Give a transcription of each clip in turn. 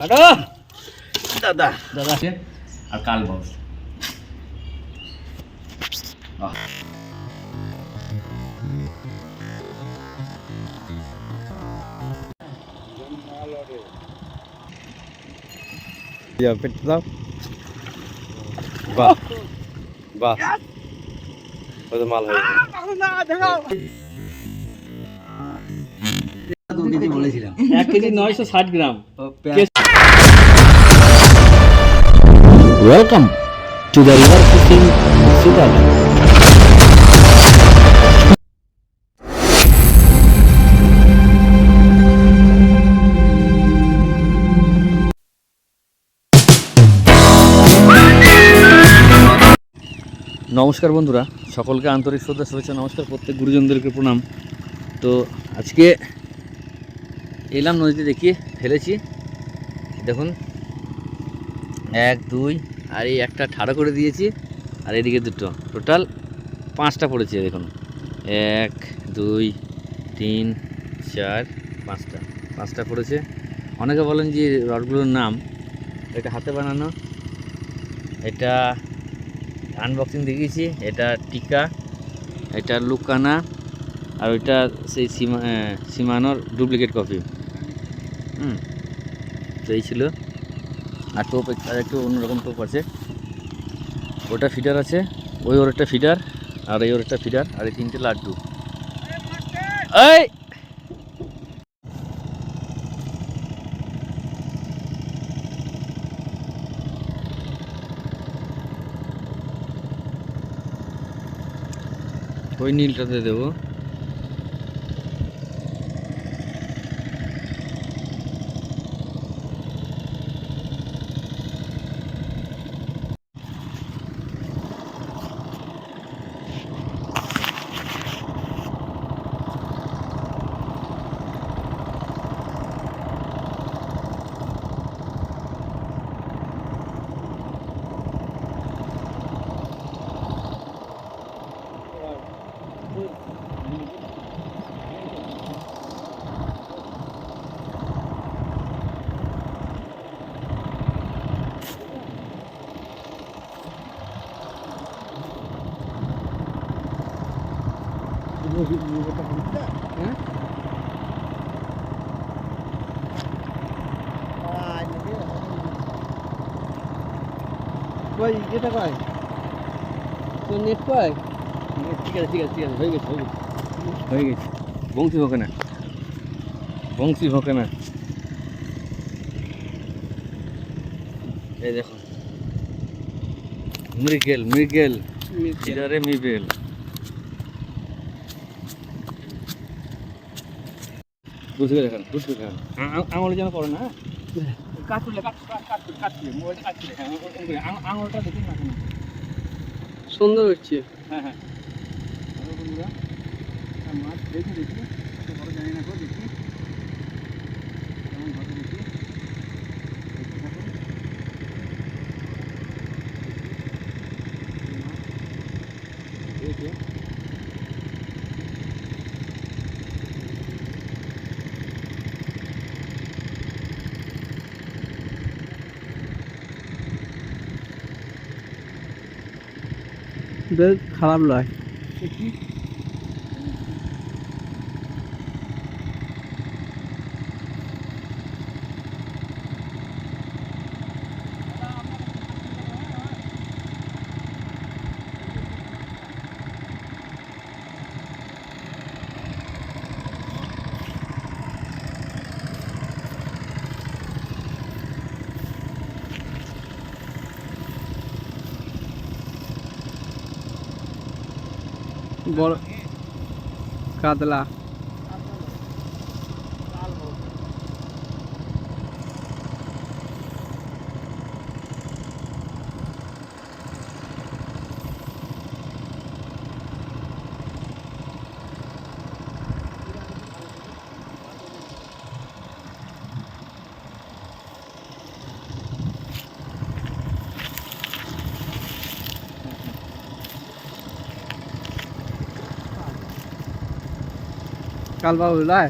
দাদা দাদা আর কাল বাউস পেটে দাও। বাহ বাহ, ওই মাল হয়ে বলেছিলাম 1 KG 960 gram. Welcome to the river fishing Switzerland. নমস্কার বন্ধুরা, সকলকে আন্তরিক শ্রদ্ধা শুভেচ্ছা নমস্কার। প্রত্যেক গুরুজনদেরকে প্রণাম। তো আজকে এলাম নদীতে, দেখিয়ে ফেলেছি দেখুন 1 2 আর এই একটা ঠাড়ো করে দিয়েছি, আর এদিকে দুটো, টোটাল 5টা পড়েছে দেখুন। 1 2 3 4 5টা পড়েছে। অনেকে বলেন যে রডগুলোর নাম, এটা হাতে বানানো, এটা আনবক্সিং দেখিয়েছি, এটা টিকা, এটা লুকানা, আর ওইটা সেই সীমানোর ডুপ্লিকেট কপি। তো এই ছিল। আর টোপ একটু অন্যরকম টোপ আছে, ওটা ফিডার আছে, ওই ওর একটা ফিডার, আর এই ওর একটা ফিডার, আর এই 3টে লাড্ডু। এই ওই নীলটাতে দেবো। এটা কয় তো নেট কয়। ঠিক আছে হয়ে গেছে বংশী হোকে না। এই দেখুন মৃগেল ফিডারে মিবেল। বুঝতে দেখেন আঙুলে যেন পড়ে না, আঙুলটা দেখুন না, সুন্দর হচ্ছে। হ্যাঁ বন্ধুরা, মাছ দেখি বড় জানি না, দেখি কেমন ভাবে দেখি। বেশ খারাপ নয়। বড় কাতলা কাল বাবু লাই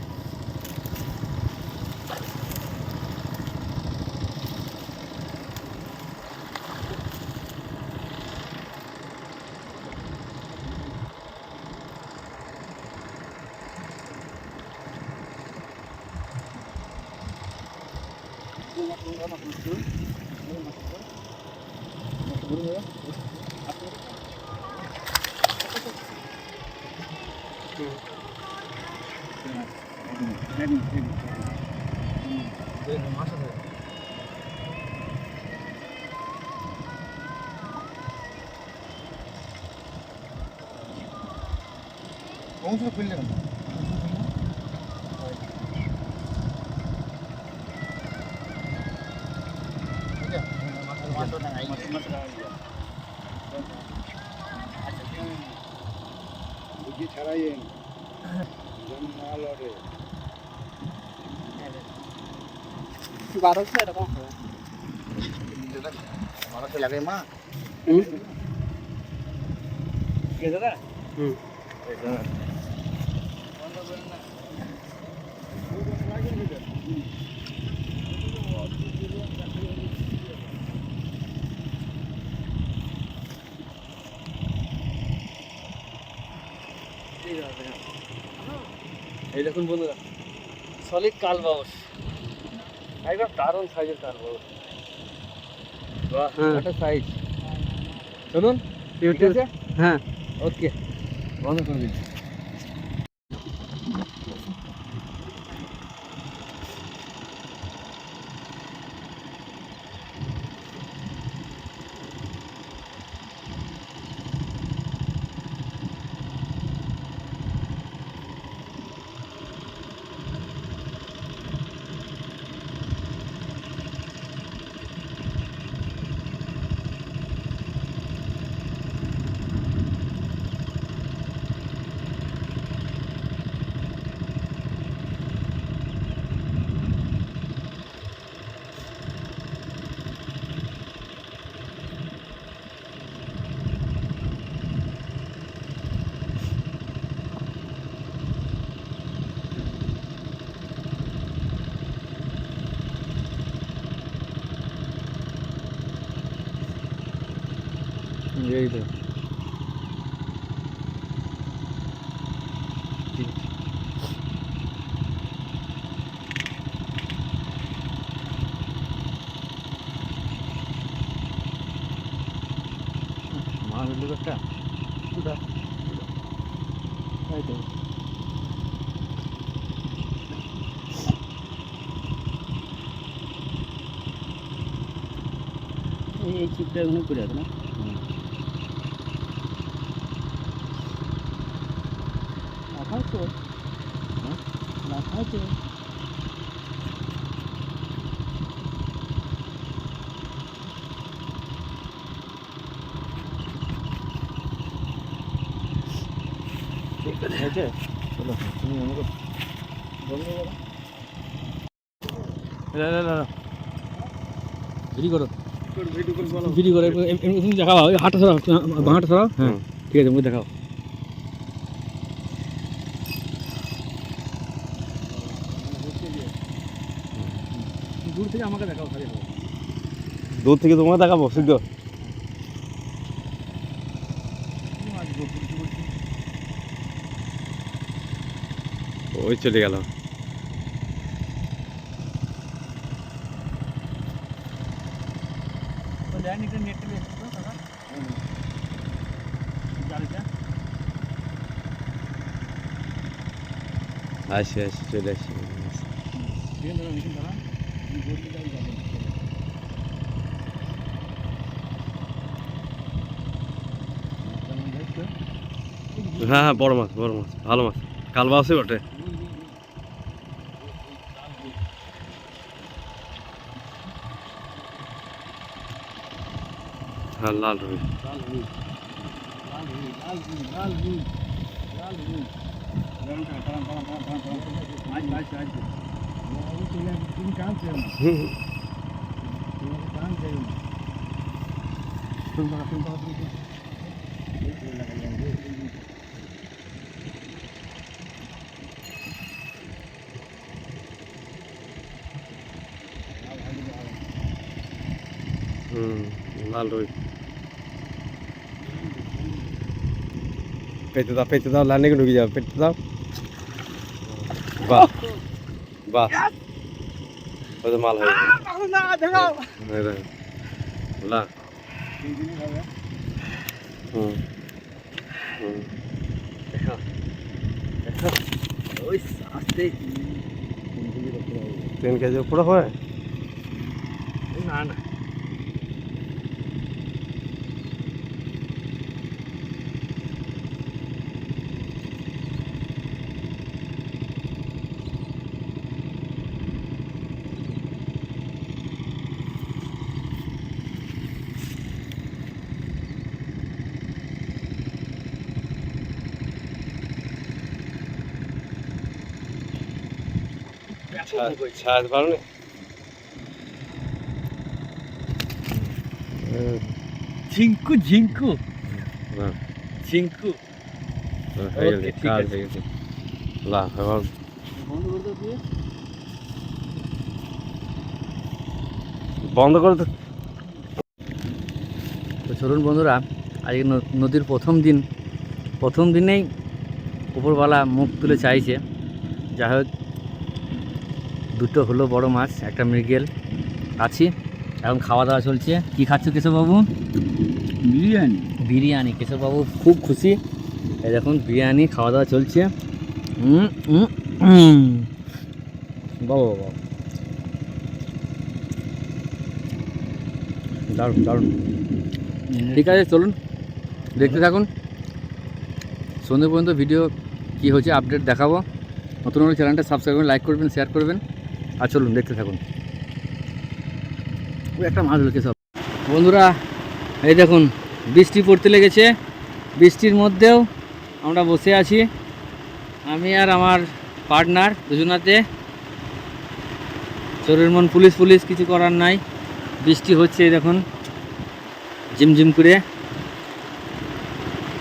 বারোশো এরকম হবে। হুম। এই দেখুন বন্ধুরা, সলিড কালবাউস, একদম দারুণ সাইজের কালবাউস। বাহ, হ্যাঁ। একটা সাইজ। চলুন, ঠিক ইউটিউব আছে, হ্যাঁ। ওকে, বন্ধ করে দিন। এই তো মাছ উঠলো একটা। এই তো। এই চিপটা ওখানে পড়ে আছে না? রাখাও তো, রাখাও তো। ঠিক আছে, চলো তুমি আমাকে বন্ধ করো। ভিডিও করো, ভিডিও করো, তুমি দেখাও, হাঁটা সরাও, বাঁহাটা সরাও। হ্যাঁ ঠিক আছে, মুখ দেখাও। দূর থেকে আমাকে দেখাও, খালি হবে। দূর থেকে তোমাকে দেখাবো সিদ্ধ। ওই চলে গেল। আসি আসি চলে আসি। হ্যাঁ হ্যাঁ, বড় মাছ, বড় মাছ, ভালো মাছ, কালবাউসই বটে। হ্যাঁ, লাল রুই। লাল রুই। পেতে দাও, লাইনে ঢুকে যাও, পেতে দাও। বাহ বাহ, ওই তো মাল হয়ে গেল। এই দেখেন লা হুম হুম দেখো দেখো ওই আস্তে 3 কেজি উপরে হয় না না ছাড় পারো ঝিঙ্কু ঝিঙ্কু না ঝিঙ্কু হয়ে Okay, গেছে ঠিক কাজ আছে। হয়ে গেছে লা এবার বন্ধ করে তো তো চলুন বন্ধুরা আজকে নদীর প্রথম দিনেই উপরওয়ালা মুখ তুলে চাইছে যাই হোক দুটো হলো বড় মাছ একটা মৃগেল আছি এখন খাওয়া দাওয়া চলছে কি খাচ্ছ কেশববাবু বিরিয়ানি বিরিয়ানি কেশববাবু খুব খুশি এই দেখুন বিরিয়ানি খাওয়া দাওয়া চলছে বাবা বাবা দারুণ দারুণ ঠিক আছে চলুন দেখতে থাকুন সন্ধ্যে পর্যন্ত ভিডিও কি হচ্ছে আপডেট দেখাবো নতুন হলে চ্যানেলটা সাবস্ক্রাইব করবেন লাইক করবেন শেয়ার করবেন আর চলুন দেখতে থাকুন ওই একটা মাছ হলো সব বন্ধুরা এই দেখুন বৃষ্টি পড়তে লেগেছে বৃষ্টির মধ্যেও আমরা বসে আছি আমি আর আমার পার্টনার দুজনাতে চোরের মন পুলিশ পুলিশ কিছু করার নাই বৃষ্টি হচ্ছে এই দেখুন ঝিমঝিম করে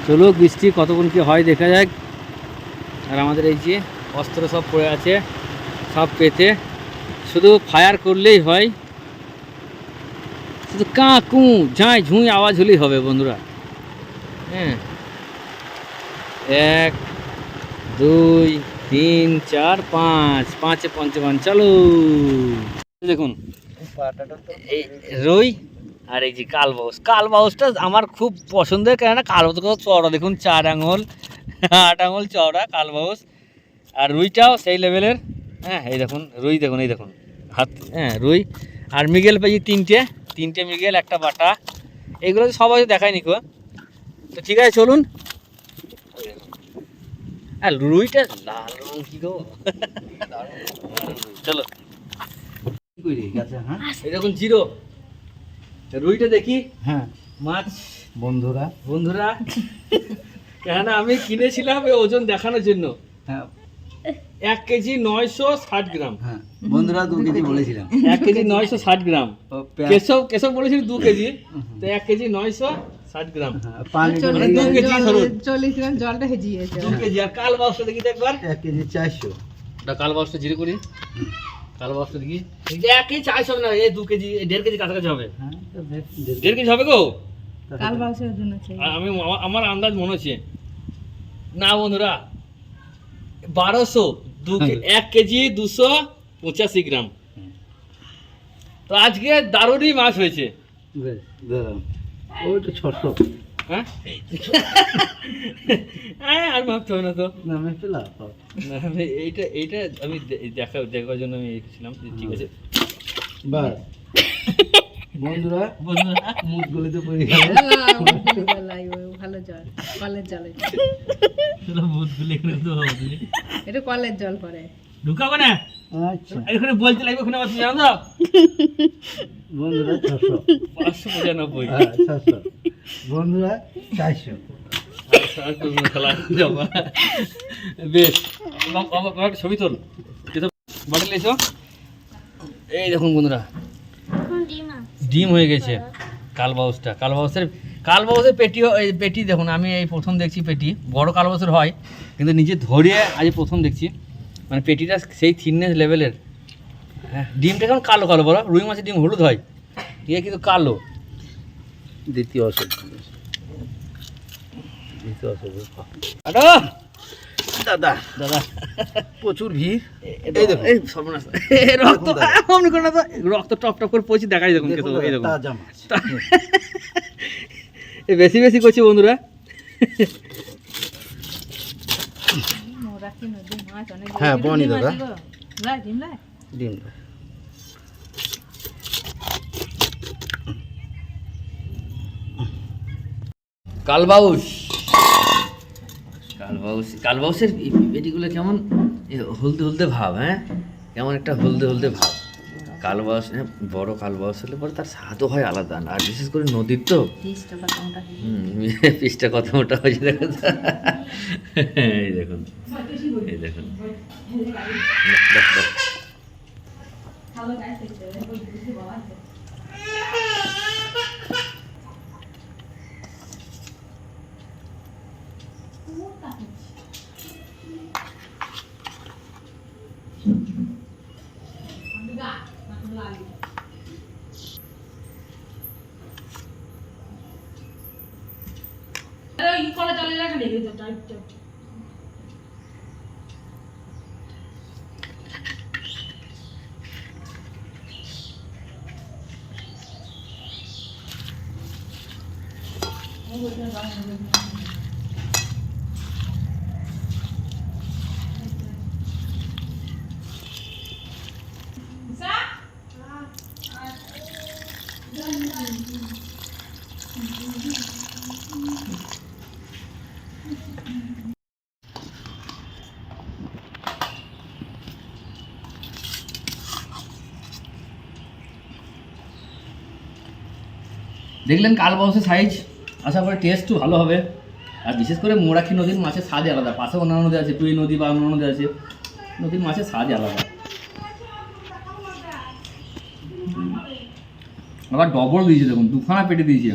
চলুক বৃষ্টি কতক্ষণ কি হয় দেখা যাক আর আমাদের এই যে অস্ত্র সব পড়ে আছে সব পেতে শুধু ফায়ার করলেই হয় শুধু কাঁ কু ঝাঁই ঝুঁই আওয়াজ হলেই হবে বন্ধুরা হ্যাঁ 1 2 3 4 5 পাঁচে পঞ্চবান চলো দেখুন এই রুই আর এই যে কালবাউসটা আমার খুব পছন্দের কেননা কালবাউস চওড়া দেখুন 4 আঙুল 8 আঙুল চওড়া কালবাউস আর রুইটাও সেই লেভেলের হ্যাঁ এই দেখুন রুই দেখুন এই দেখুন হাত হ্যাঁ রুই আর মৃগেল পেয়েছি তিনটে মৃগেল একটা বাটা এগুলো তো সবাই দেখায়নি কো তো ঠিক আছে চলুন আর রুইটা লাল রং কি গো চলো এই দেখুন জিরো রুইটা দেখি হ্যাঁ মাছ বন্ধুরা কেন আমি কিনেছিলাম এই ওজন দেখানোর জন্য হ্যাঁ 1 কেজি 960 গ্রাম হ্যাঁ বন্ধুরা 2 কেজি বলেছিলাম 1 কেজি 960 গ্রাম কেশব বলেছিল 2 কেজি তো 1 কেজি 960 গ্রাম পানি মানে 2 কেজি ধরুন 40 গ্রাম জলটা হেজিয়েছে 2 কেজি আর কাল বাক্সটা দেখি তো একবার 1 কেজি 400 ওটা কাল বাক্সটা জিরে করি কাল বাক্সটা দেখি 1 কেজি 400 হবে না এই 2 কেজি 1.5 কেজি কাছাকাছি হবে হ্যাঁ 1.5 কেজি হবে গো কাল বাউসের জন্য চাই আর আমি আমার আন্দাজ মনে হচ্ছে না বন্ধুরা 1200 1 কেজি 285 গ্রাম তো আজকে দারুণই মাছ হয়েছে বেশ দাঁড়াও ওইটা 600 হ্যাঁ আর ভাবতে হবে না তো না আমি পেলাম না আমি এইটা আমি দেখার জন্য আমি এসেছিলাম যে ঠিক আছে বাস বন্ধুরা বন্ধুরা মুখ গলিতে পড়ে গেল ভালো জল কলের জলে তোরা ভূত গুলো এখানে তো হবে এটা কলের জল পরে ঢুকাবো না আচ্ছা এখানে বলতে লাগবে ওখানে আবার তুমি জানো তো বন্ধুরা 600 595 হ্যাঁ 600 বন্ধুরা 400 বেশ আমার ছবি তোল বাটল এসো এই দেখুন বন্ধুরা ডিম হয়ে গেছে কালবাউসের পেটি দেখুন আমি এই প্রথম দেখছি পেটি বড় কালবাউসের হয় কিন্তু নিজে ধরে আজ প্রথম দেখছি মানে পেটিটা সেই থিননেস লেভেলের হ্যাঁ ডিমটা কেমন কালো কালো বলো রুই মাছের ডিম হলুদ হয় ইয়ে কিন্তু কালো দ্বিতীয় অসুখ আটো দাদা দাদা প্রচুর ভিড়। এই দেখুন এই সর্বনাশ এই রক্ত দেখুন দাদা। অমনি করে না তো রক্ত টপ টপ করে পড়ছে দেখাই দেখুন দেখুন খেতে এই দেখুন তাজা মাছ। এই বেশি বেশি করছি বন্ধুরা। মোরাকি নদীর মাছ অনেক হ্যাঁ, বড়। বনি ডিম দাদা। আছে গো? লাই, ডিম লাই। ডিম কালবাউস কালবাউসের পেটিগুলো কেমন হলদে হলদে ভাব, হ্যাঁ কেমন একটা হলদে হলদে ভাব। কালবাউস বড় কালবাউস হলে পরে তার স্বাদও হয় আলাদা, আর বিশেষ করে নদীর তো পিসটা কত মোটা। পিসটা কত মোটা হয়েছে দেখুন। এই দেখুন এই দেখুন দেখ, দেখ। দেখলেন কালবাউসের সাইজ, আশা করি টেস্টও ভালো হবে। আর বিশেষ করে মোরাকি নদীর মাছের স্বাদই আলাদা। পাশে অন্যান্য নদী আছে, টুই নদী বা অন্য নদী আছে, নদীর মাছের স্বাদই আলাদা। আবার ডবল দিয়েছে দেখুন, দুখানা পেটে দিয়েছে,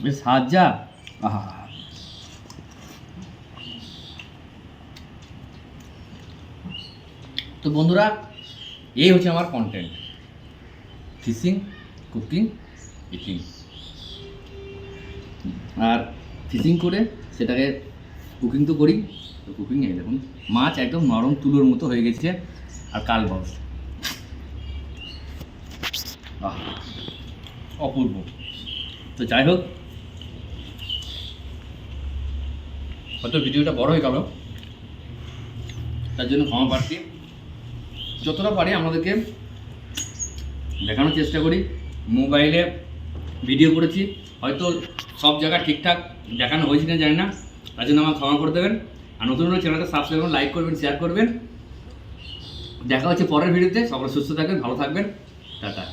বেশ স্বাদ যা। আহা, তো বন্ধুরা এই হচ্ছে আমার কন্টেন্ট, ফিশিং, কুকিং, ইটিং। আর ফিশিং করে সেটাকে কুকিং তো করি, তো কুকিং এই দেখুন মাছ একদম নরম তুলোর মতো হয়ে গেছে। আর কালবাউস অপূর্ব। তো যাই হোক, হয়তো ভিডিওটা বড় হয়ে গেল, তার জন্য ক্ষমা প্রার্থী। যতটা পারি আমাদেরকে দেখানোর চেষ্টা করি। মোবাইলে ভিডিও করেছি, হয়তো সব জায়গা ঠিকঠাক দেখানো হয়েছে কিনা জানি না, তার জন্য আমার ক্ষমা করে দেবেন। আর নতুন নতুন চ্যানেলটা সাবস্ক্রাইব করুন, লাইক করবেন, শেয়ার করবেন। দেখা হচ্ছে পরের ভিডিওতে। সকলে সুস্থ থাকবেন, ভালো থাকবেন, টাটা।